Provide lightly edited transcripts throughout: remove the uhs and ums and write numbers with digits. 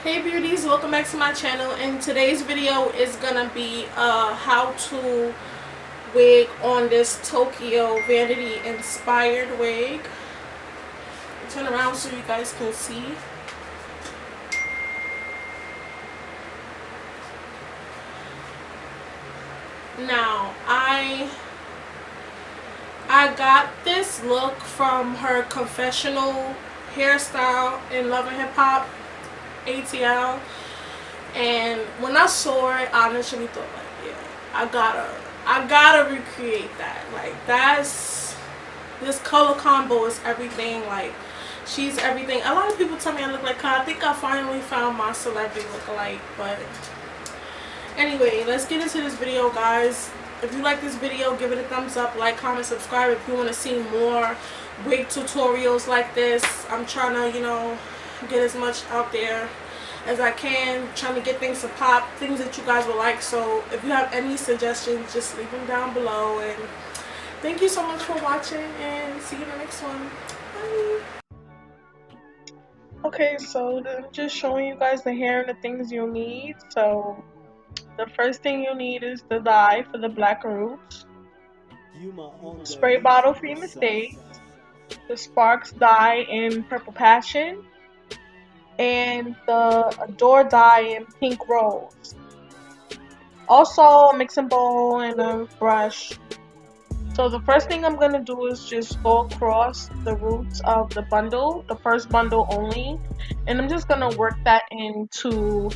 Hey beauties, welcome back to my channel, and today's video is gonna be how to wig on this Tokyo Vanity inspired wig. Turn around so you guys can see. Now I got this look from her confessional hairstyle in Love and Hip Hop ATL, and when I saw it, I initially thought like, yeah, I gotta recreate that. Like, this color combo is everything. Like, she's everything. A lot of people tell me I look like her. I think I finally found my celebrity lookalike. But anyway, let's get into this video, guys. If you like this video, give it a thumbs up, like, comment, subscribe if you want to see more wig tutorials like this. I'm trying to, get as much out there as I can, trying to get things to pop, things that you guys would like. So if you have any suggestions, just leave them down below. And thank you so much for watching, and see you in the next one. Bye. Okay, so I'm just showing you guys the hair and the things you'll need. So the first thing you'll need is the dye for the black roots, spray bottle for your mistakes, the Sparks dye in Purple Passion, and the Adore dye in Pink Rose. Also a mixing bowl and a brush. So the first thing I'm going to do is just go across the roots of the bundle, the first bundle only, and I'm just going to work that into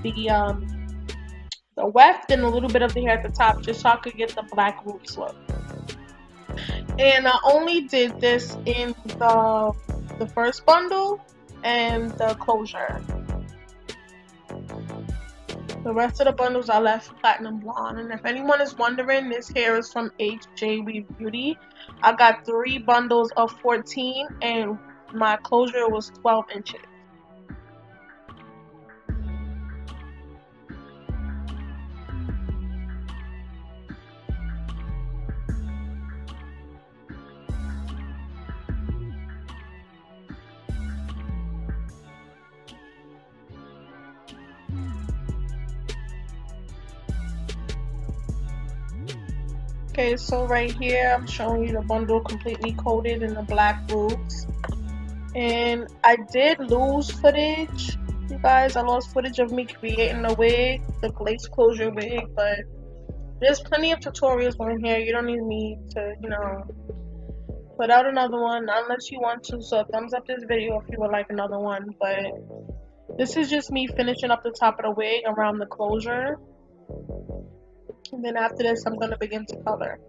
the weft and a little bit of the hair at the top, just so I could get the black roots look. And I only did this in the first bundle and the closure. The rest of the bundles I left platinum blonde. And if anyone is wondering, this hair is from HJ Weave Beauty. I got 3 bundles of 14 and my closure was 12 inches. Okay, so right here I'm showing you the bundle completely coated in the black roots. And I did lose footage, you guys. I lost footage of me creating the wig, the lace closure wig, but there's plenty of tutorials on here. You don't need me to, put out another one unless you want to. So thumbs up this video if you would like another one. But this is just me finishing up the top of the wig around the closure. And then after this, I'm going to begin to color.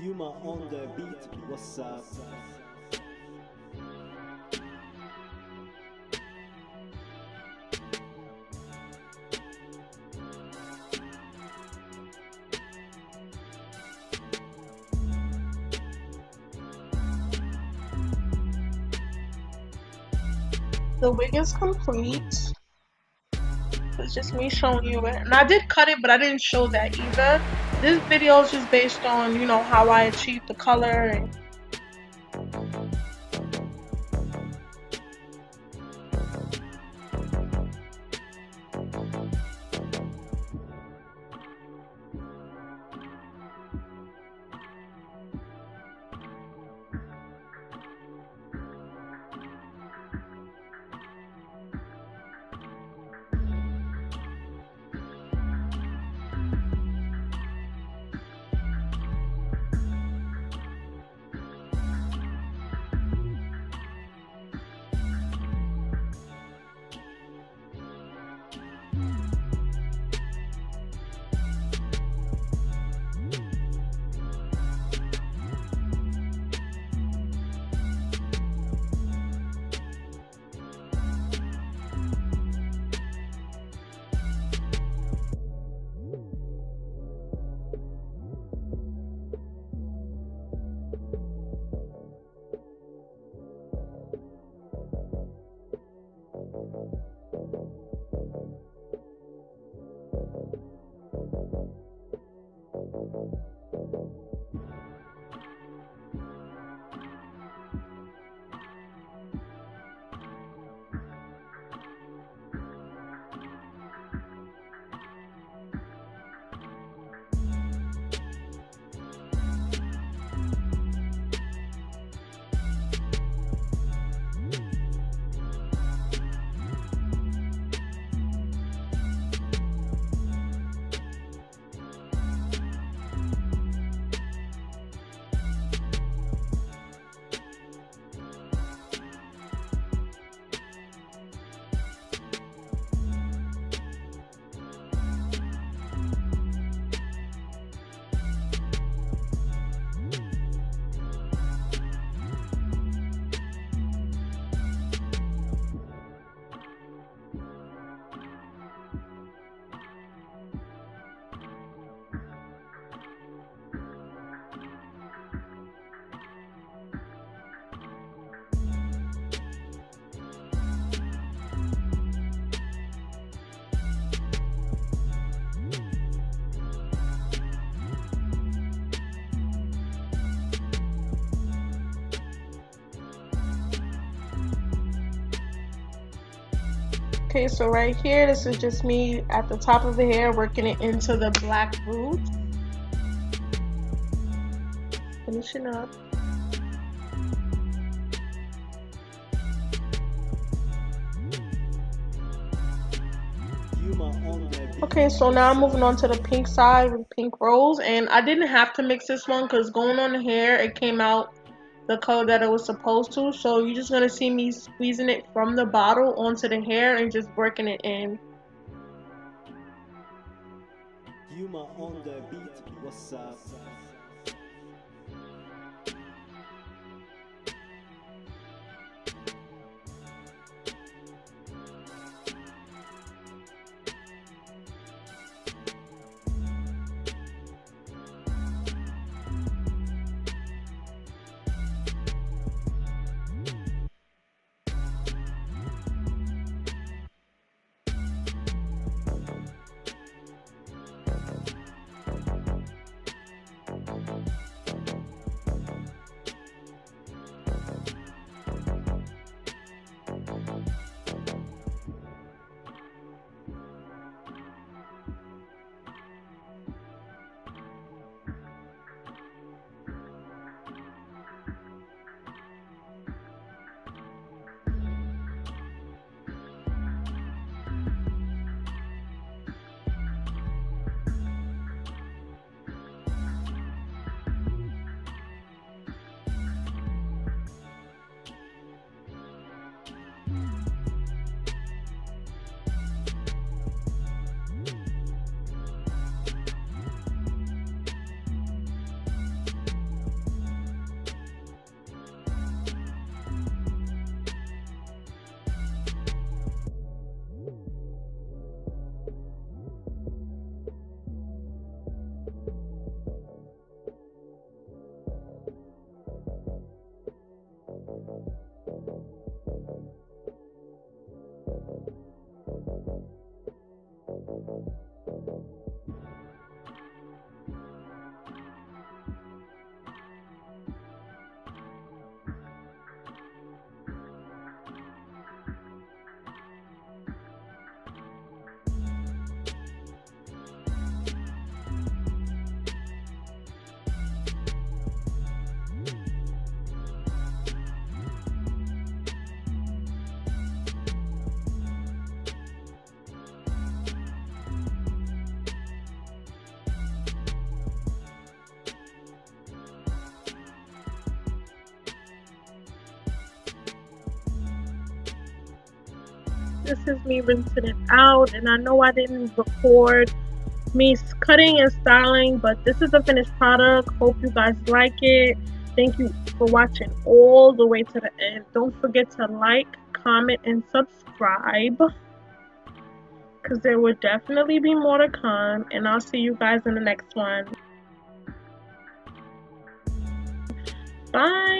Yuma on the beat, what's up? The wig is complete. It's just me showing you it. And I did cut it, but I didn't show that either. This video is just based on, you know, how I achieved the color. And okay, so right here, this is just me at the top of the hair working it into the black roots. Finishing up. Okay, so now I'm moving on to the pink side with pink rose, and I didn't have to mix this one because going on the hair, it came out the color that it was supposed to. So you're just gonna see me squeezing it from the bottle onto the hair and just working it in. Yuma on the beat, what's up? This is me rinsing it out, and I know I didn't record me cutting and styling, but this is the finished product. Hope you guys like it. Thank you for watching all the way to the end. Don't forget to like, comment, and subscribe, because there will definitely be more to come, and I'll see you guys in the next one. Bye.